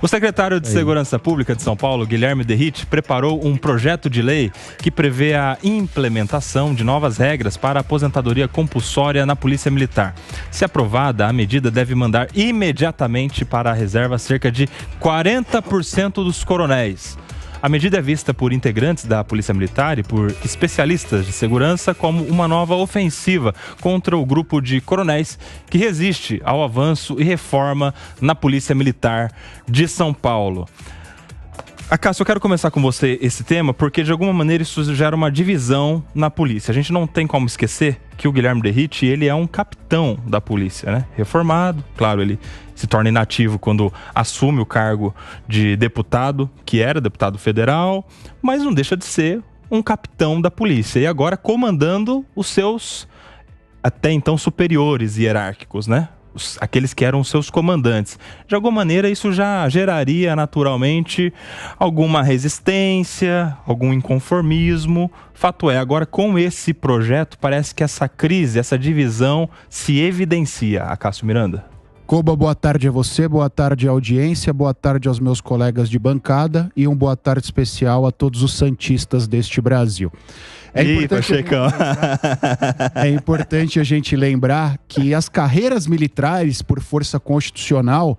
O secretário de Segurança Pública de São Paulo, Guilherme Derrit, preparou um projeto de lei que prevê a implementação de novas regras para a aposentadoria compulsória na Polícia Militar. Se aprovada, a medida deve mandar imediatamente para a reserva cerca de 40% dos coronéis. A medida é vista por integrantes da Polícia Militar e por especialistas de segurança como uma nova ofensiva contra o grupo de coronéis que resiste ao avanço e reforma na Polícia Militar de São Paulo. Acácio, eu quero começar com você esse tema porque, de alguma maneira, isso gera uma divisão na polícia. A gente não tem como esquecer que o Guilherme Derrit, ele é um capitão da polícia, né? Reformado, claro, ele se torna inativo quando assume o cargo de deputado, que era deputado federal, mas não deixa de ser um capitão da polícia. E agora comandando os seus, até então, superiores hierárquicos, né? Aqueles que eram seus comandantes. De alguma maneira, isso já geraria naturalmente alguma resistência, algum inconformismo. Fato é, agora com esse projeto, parece que essa crise, essa divisão se evidencia. Acácio Miranda. Koba, boa tarde a você, boa tarde à audiência, boa tarde aos meus colegas de bancada e um boa tarde especial a todos os santistas deste Brasil. É importante a gente lembrar que as carreiras militares, por força constitucional,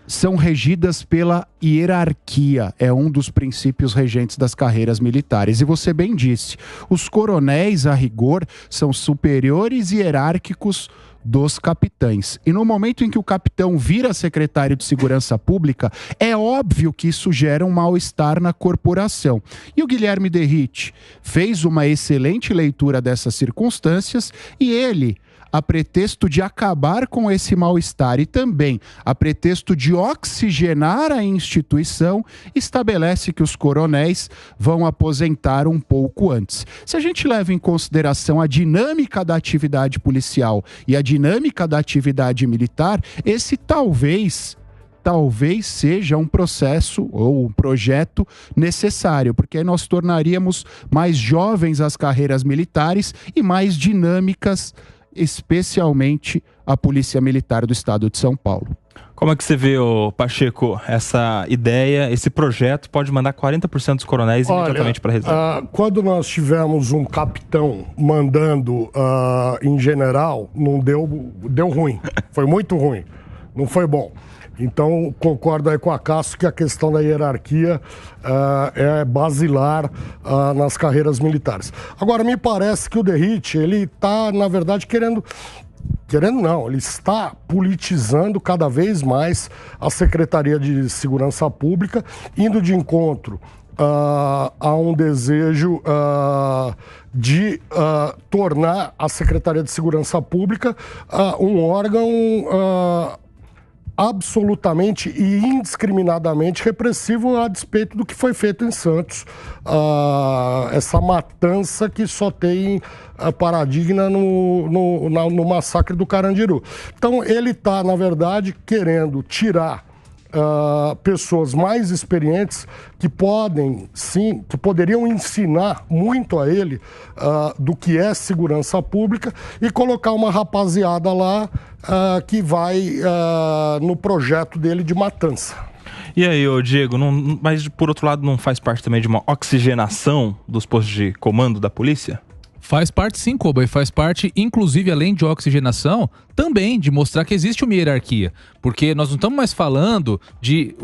são regidas pela hierarquia. É um dos princípios regentes das carreiras militares. E você bem disse, os coronéis, a rigor, são superiores hierárquicos dos capitães. E no momento em que o capitão vira secretário de Segurança Pública, é óbvio que isso gera um mal-estar na corporação. E o Guilherme Derrit fez uma excelente leitura dessas circunstâncias e ele, a pretexto de acabar com esse mal-estar e também a pretexto de oxigenar a instituição, estabelece que os coronéis vão aposentar um pouco antes. Se a gente leva em consideração a dinâmica da atividade policial e a dinâmica da atividade militar, esse talvez seja um processo ou um projeto necessário, porque aí nós tornaríamos mais jovens as carreiras militares e mais dinâmicas, especialmente a Polícia Militar do Estado de São Paulo. Como é que você vê, Pacheco, essa ideia, esse projeto pode mandar 40% dos coronéis imediatamente para a reserva? Quando nós tivemos um capitão mandando em general, não deu ruim. Foi muito ruim. Não foi bom. Então, concordo aí com a Cássio que a questão da hierarquia é basilar nas carreiras militares. Agora, me parece que o Derrit, ele está, na verdade, ele está politizando cada vez mais a Secretaria de Segurança Pública, indo de encontro a um desejo de tornar a Secretaria de Segurança Pública um órgão absolutamente e indiscriminadamente repressivo a despeito do que foi feito em Santos. Essa matança que só tem paradigma no massacre do Carandiru. Então ele está, na verdade, querendo tirar pessoas mais experientes que poderiam ensinar muito a ele do que é segurança pública e colocar uma rapaziada lá que vai no projeto dele de matança. E aí, Diego, mas por outro lado não faz parte também de uma oxigenação dos postos de comando da polícia? Faz parte sim, Koba, e faz parte, inclusive, além de oxigenação, também de mostrar que existe uma hierarquia. Porque nós não estamos mais falando de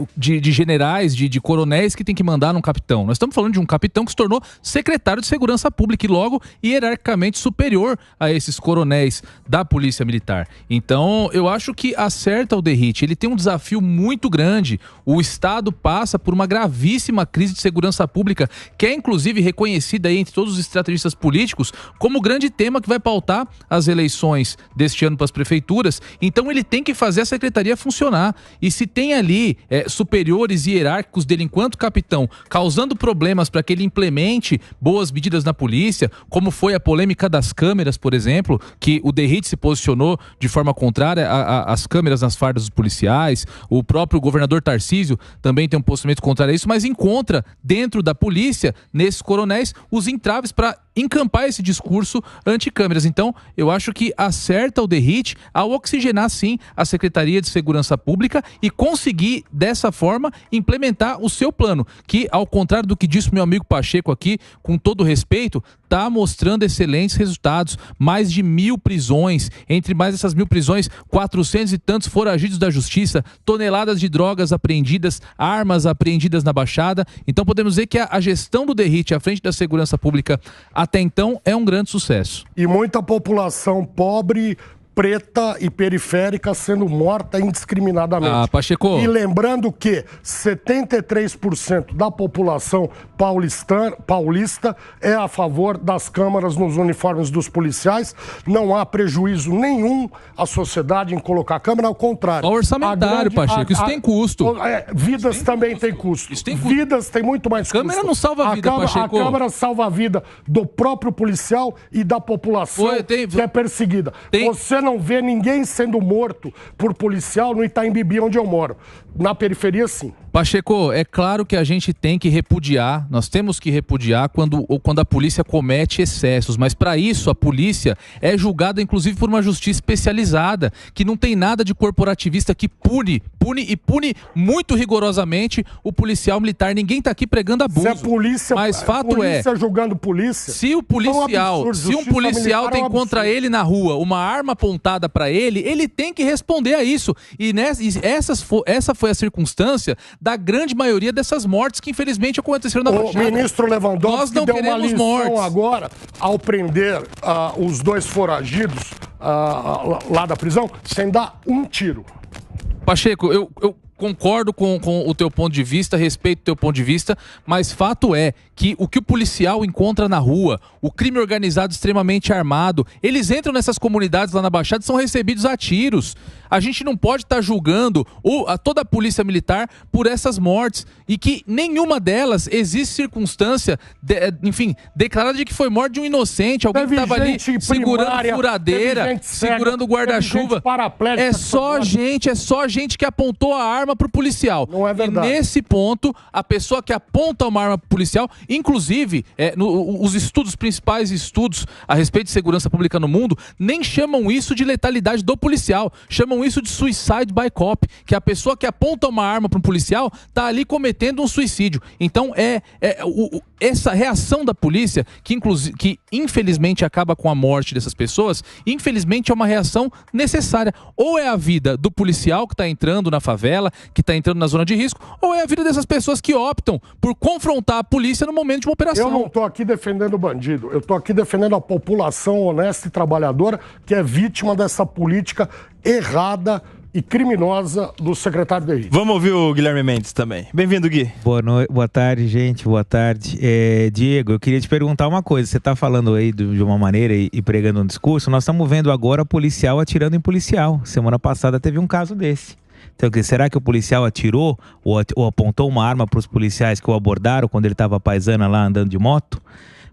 generais, de coronéis que tem que mandar num capitão. Nós estamos falando de um capitão que se tornou secretário de Segurança Pública e logo hierarquicamente superior a esses coronéis da Polícia Militar. Então, eu acho que acerta o Derrit. Ele tem um desafio muito grande. O Estado passa por uma gravíssima crise de segurança pública, que é inclusive reconhecida aí entre todos os estrategistas políticos como o grande tema que vai pautar as eleições deste ano para as prefeituras. Então ele tem que fazer a secretaria funcionar. E se tem ali superiores hierárquicos dele enquanto capitão causando problemas para que ele implemente boas medidas na polícia, como foi a polêmica das câmeras, por exemplo, que o Derrit se posicionou de forma contrária às câmeras nas fardas dos policiais, o próprio governador Tarcísio também tem um posicionamento contrário a isso, mas encontra dentro da polícia, nesses coronéis, os entraves para encampar esse esse discurso anti-câmeras. Então, eu acho que acerta o DERIT ao oxigenar, sim, a Secretaria de Segurança Pública e conseguir, dessa forma, implementar o seu plano, que, ao contrário do que disse meu amigo Pacheco aqui, com todo respeito, está mostrando excelentes resultados. Mais de 1.000 prisões, entre mais essas 1.000 prisões, 400 e tantos foragidos da justiça, toneladas de drogas apreendidas, armas apreendidas na Baixada. Então podemos dizer que a gestão do DERIT à frente da segurança pública até então é um grande sucesso. E muita população pobre, preta e periférica sendo morta indiscriminadamente. Pacheco. E lembrando que 73% da população paulista é a favor das câmaras nos uniformes dos policiais. Não há prejuízo nenhum à sociedade em colocar câmera, ao contrário. O orçamentário, Pacheco, isso tem custo. Vidas também tem custo. Isso tem custo. Vidas tem muito mais custo. Câmera não salva a vida, Pacheco. A câmera salva a vida do próprio policial e da população que é perseguida. Você não vê ninguém sendo morto por policial no Itaim Bibi, onde eu moro. Na periferia, sim. Pacheco, é claro que a gente tem que repudiar, nós temos que repudiar quando a polícia comete excessos, mas para isso a polícia é julgada inclusive por uma justiça especializada, que não tem nada de corporativista, que pune muito rigorosamente o policial militar. Ninguém tá aqui pregando abuso. Se é polícia, mas fato polícia julgando polícia. Se um policial tem contra ele na rua uma arma apontada para ele tem que responder a isso. E essa foi a circunstância da grande maioria dessas mortes que infelizmente aconteceram na Baixada. O ministro Lewandowski deu uma lição mortes agora ao prender os dois foragidos lá da prisão sem dar um tiro. Pacheco, eu concordo com o teu ponto de vista, respeito o teu ponto de vista, mas fato é que o policial encontra na rua, o crime organizado extremamente armado, eles entram nessas comunidades lá na Baixada e são recebidos a tiros. A gente não pode estar julgando toda a polícia militar por essas mortes e que nenhuma delas existe circunstância, declarada de que foi morte de um inocente, alguém que estava ali segurando furadeira, segurando guarda-chuva. É só gente que apontou a arma pro policial. Não é verdade. E nesse ponto, a pessoa que aponta uma arma pro policial, inclusive, os principais estudos a respeito de segurança pública no mundo, nem chamam isso de letalidade do policial, chamam isso de suicide by cop, que a pessoa que aponta uma arma para um policial tá ali cometendo um suicídio. Então essa reação da polícia, que infelizmente acaba com a morte dessas pessoas, infelizmente é uma reação necessária. Ou é a vida do policial que está entrando na favela, que está entrando na zona de risco, ou é a vida dessas pessoas que optam por confrontar a polícia no momento de uma operação. Eu não estou aqui defendendo o bandido, eu estou aqui defendendo a população honesta e trabalhadora que é vítima dessa política errada e criminosa do secretário DERIT. Vamos ouvir o Guilherme Mendes também. Bem-vindo, Gui. Boa tarde, gente. Boa tarde. Diego, eu queria te perguntar uma coisa. Você está falando aí de uma maneira e pregando um discurso. Nós estamos vendo agora policial atirando em policial. Semana passada teve um caso desse. Então, será que o policial atirou ou apontou uma arma para os policiais que o abordaram quando ele estava paisana lá andando de moto?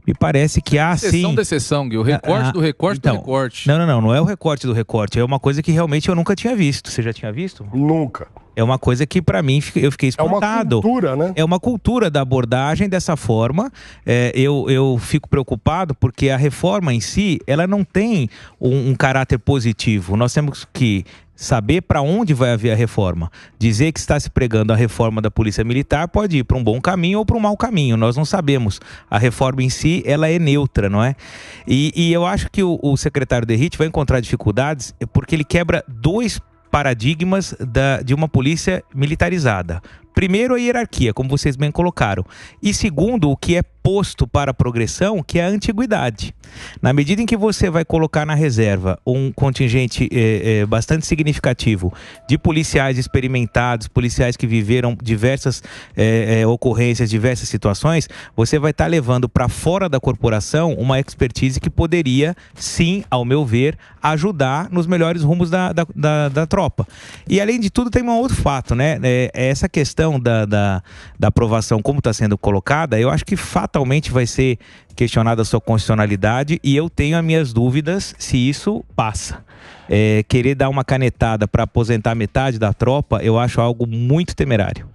Me parece que há sim... Exceção da exceção, Gui. O recorte do recorte então, do recorte. Não é o recorte do recorte. É uma coisa que realmente eu nunca tinha visto. Você já tinha visto? Nunca. É uma coisa que pra mim eu fiquei espantado. É uma cultura, né? É uma cultura da abordagem dessa forma. Eu fico preocupado porque a reforma em si, ela não tem um caráter positivo. Nós temos que saber para onde vai haver a reforma. Dizer que está se pregando a reforma da Polícia Militar pode ir para um bom caminho ou para um mau caminho. Nós não sabemos. A reforma em si, ela é neutra, não é? E eu acho que o secretário DERIT vai encontrar dificuldades porque ele quebra dois paradigmas de uma polícia militarizada. Primeiro, a hierarquia, como vocês bem colocaram. E segundo, o que é posto para a progressão, que é a antiguidade. Na medida em que você vai colocar na reserva um contingente bastante significativo de policiais experimentados, policiais que viveram diversas ocorrências, diversas situações, você vai estar levando para fora da corporação uma expertise que poderia, sim, ao meu ver, ajudar nos melhores rumos da tropa. E além de tudo, tem um outro fato, né? Essa questão da aprovação, como está sendo colocada, eu acho que fatalmente vai ser questionada a sua constitucionalidade e eu tenho as minhas dúvidas se isso passa. Querer dar uma canetada para aposentar metade da tropa, eu acho algo muito temerário.